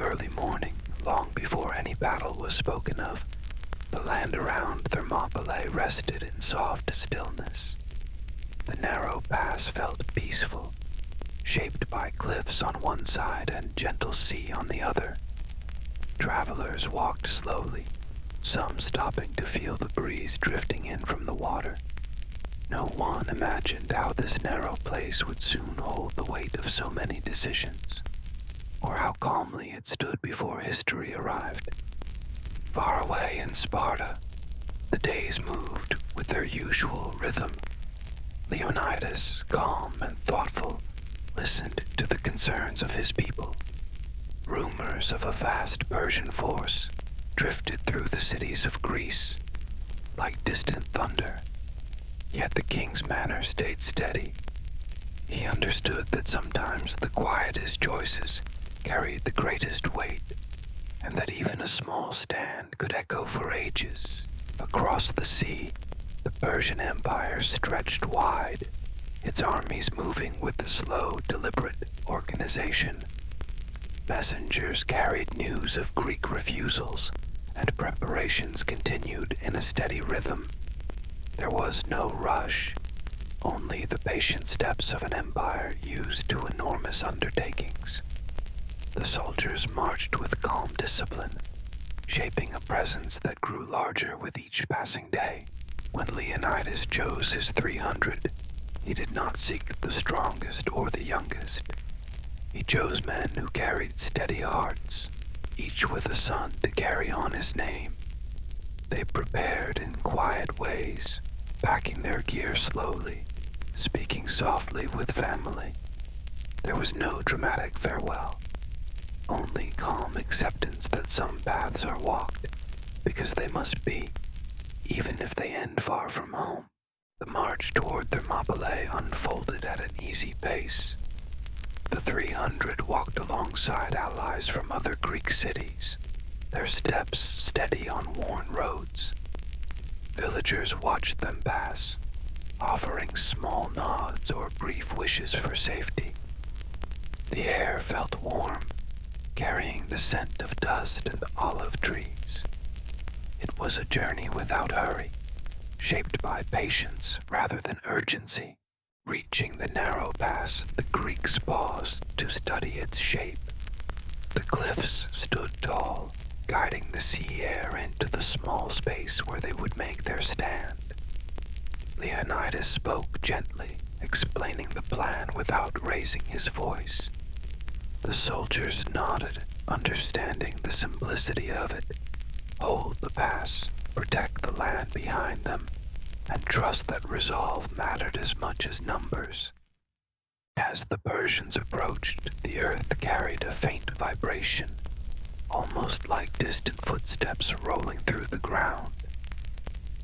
early morning, long before any battle was spoken of, the land around Thermopylae rested in soft stillness. The narrow pass felt peaceful, shaped by cliffs on one side and gentle sea on the other. Travelers walked slowly, some stopping to feel the breeze drifting in from the water. No one imagined how this narrow place would soon hold the weight of so many decisions, or how calmly it stood before history arrived. Far away in Sparta, the days moved with their usual rhythm. Leonidas, calm and thoughtful, listened to the concerns of his people. Rumors of a vast Persian force drifted through the cities of Greece like distant thunder, yet the king's manner stayed steady. He understood that sometimes the quietest choices carried the greatest weight, and that even a small stand could echo for ages. Across the sea, the Persian Empire stretched wide, its armies moving with slow, deliberate organization. Messengers carried news of Greek refusals, and preparations continued in a steady rhythm. There was no rush, only the patient steps of an empire used to enormous undertakings. The soldiers marched with calm discipline, shaping a presence that grew larger with each passing day. When Leonidas chose his 300, he did not seek the strongest or the youngest. He chose men who carried steady hearts, each with a son to carry on his name. They prepared in quiet ways, packing their gear slowly, speaking softly with family. There was no dramatic farewell, only calm acceptance that some paths are walked because they must be, even if they end far from home. The march toward Thermopylae unfolded at an easy pace. The 300 walked alongside allies from other Greek cities, their steps steady on worn roads. Villagers watched them pass, offering small nods or brief wishes for safety. The air felt warm, carrying the scent of dust and olive trees. It was a journey without hurry, shaped by patience rather than urgency. Reaching the narrow pass, the Greeks paused to study its shape. The cliffs stood tall, guiding the sea air into the small space where they would make their stand. Leonidas spoke gently, explaining the plan without raising his voice. The soldiers nodded, understanding the simplicity of it. Hold the pass, protect the land behind them, and trust that resolve mattered as much as numbers. As the Persians approached, the earth carried a faint vibration, almost like distant footsteps rolling through the ground.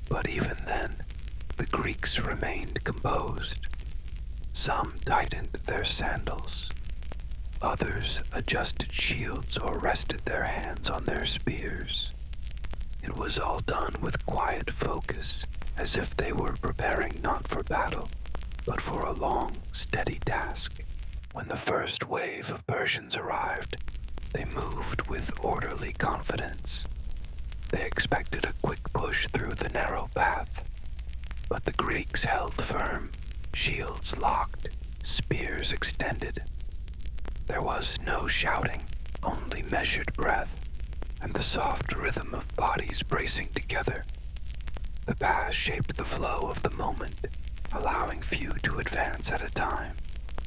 But even then, the Greeks remained composed. Some tightened their sandals. Others adjusted shields or rested their hands on their spears. It was all done with quiet focus, as if they were preparing not for battle, but for a long, steady task. When the first wave of Persians arrived, they moved with orderly confidence. They expected a quick push through the narrow path, but the Greeks held firm, shields locked, spears extended. There was no shouting, only measured breath, and the soft rhythm of bodies bracing together. The pass shaped the flow of the moment, allowing few to advance at a time.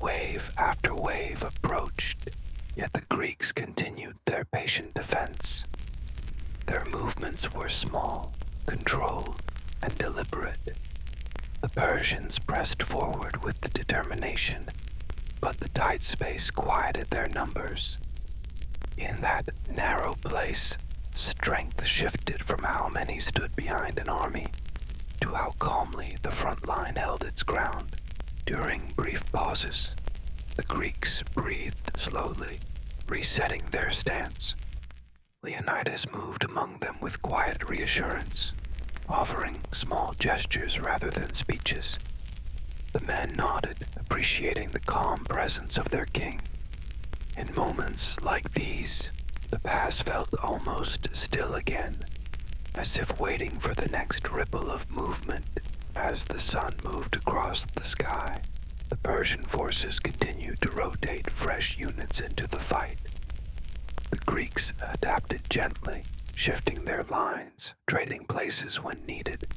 Wave after wave approached, yet the Greeks continued their patient defense. Their movements were small, controlled, and deliberate. The Persians pressed forward with determination, but the tight space quieted their numbers. In that narrow place, strength shifted from how many stood behind an army to how calmly the front line held its ground. During brief pauses, the Greeks breathed slowly, resetting their stance. Leonidas moved among them with quiet reassurance, offering small gestures rather than speeches. The men nodded, appreciating the calm presence of their king. In moments like these, The pass felt almost still again, as if waiting for the next ripple of movement. As the sun moved across the sky, the Persian forces continued to rotate fresh units into the fight. The Greeks adapted gently, shifting their lines, trading places when needed.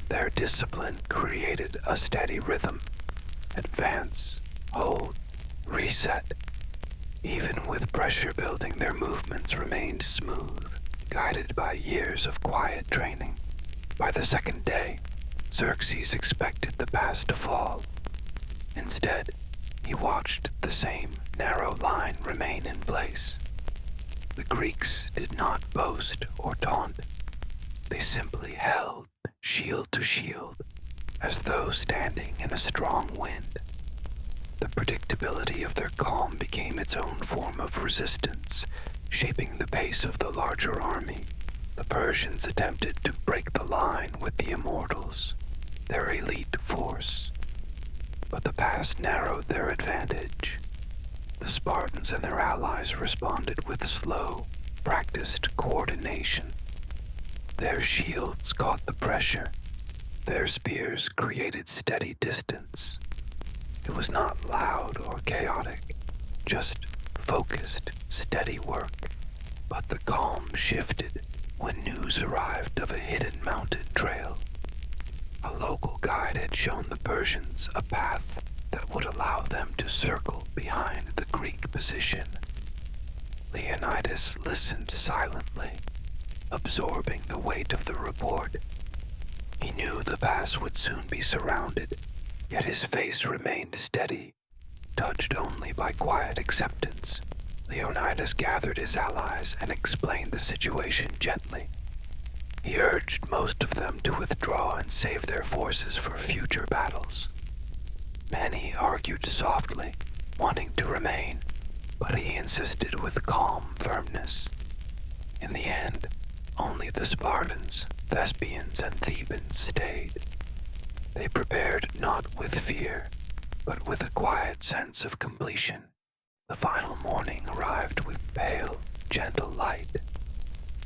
Their discipline created a steady rhythm. Advance, hold, reset. Even with pressure building, their movements remained smooth, guided by years of quiet training. By the second day, Xerxes expected the pass to fall. Instead, he watched the same narrow line remain in place. The Greeks did not boast or taunt. They simply held shield to shield, as though standing in a strong wind. The predictability of their calm became its own form of resistance, shaping the pace of the larger army. The Persians attempted to break the line with the Immortals, their elite force. But the pass narrowed their advantage. The Spartans and their allies responded with slow, practiced coordination. Their shields caught the pressure. Their spears created steady distance. It was not loud or chaotic, just focused, steady work. But the calm shifted when news arrived of a hidden mountain trail. A local guide had shown the Persians a path that would allow them to circle behind the Greek position. Leonidas listened silently, absorbing the weight of the report. He knew the pass would soon be surrounded, yet his face remained steady, touched only by quiet acceptance. Leonidas gathered his allies and explained the situation gently. He urged most of them to withdraw and save their forces for future battles. Many argued softly, wanting to remain, but he insisted with calm firmness. In the end, only the Spartans, Thespians, and Thebans stayed. They prepared not with fear, but with a quiet sense of completion. The final morning arrived with pale, gentle light.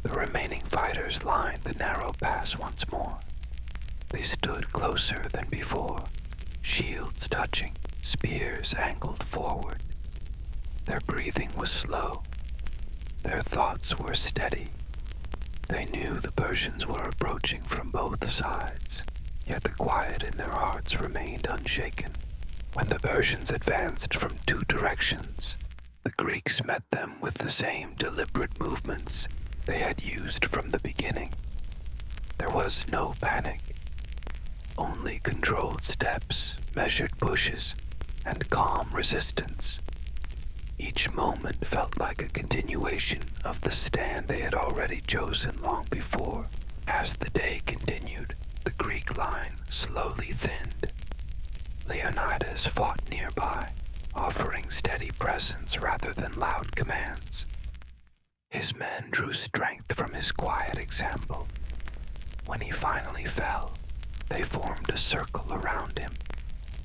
The remaining fighters lined the narrow pass once more. They stood closer than before, shields touching, spears angled forward. Their breathing was slow. Their thoughts were steady. They knew the Persians were approaching from both sides, yet the quiet in their hearts remained unshaken. When the Persians advanced from two directions, the Greeks met them with the same deliberate movements they had used from the beginning. There was no panic, only controlled steps, measured pushes, and calm resistance. Each moment felt like a continuation of the stand they had already chosen long before. As the day continued, the Greek line slowly thinned. Leonidas fought nearby, offering steady presence rather than loud commands. His men drew strength from his quiet example. When he finally fell, they formed a circle around him,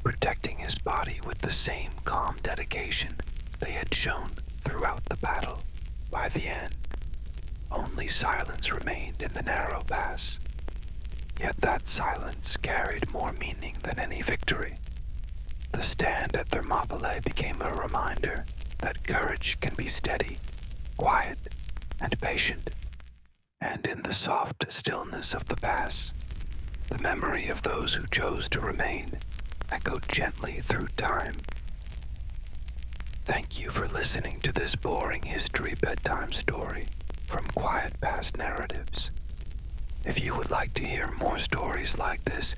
protecting his body with the same calm dedication they had shown throughout the battle. By the end, only silence remained in the narrow pass. Yet that silence carried more meaning than any victory. The stand at Thermopylae became a reminder that courage can be steady, quiet, and patient. And in the soft stillness of the pass, the memory of those who chose to remain echoed gently through time. Thank you for listening to this boring history bedtime story from Quiet Past Narratives. If you would like to hear more stories like this,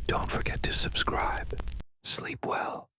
don't forget to subscribe. Sleep well.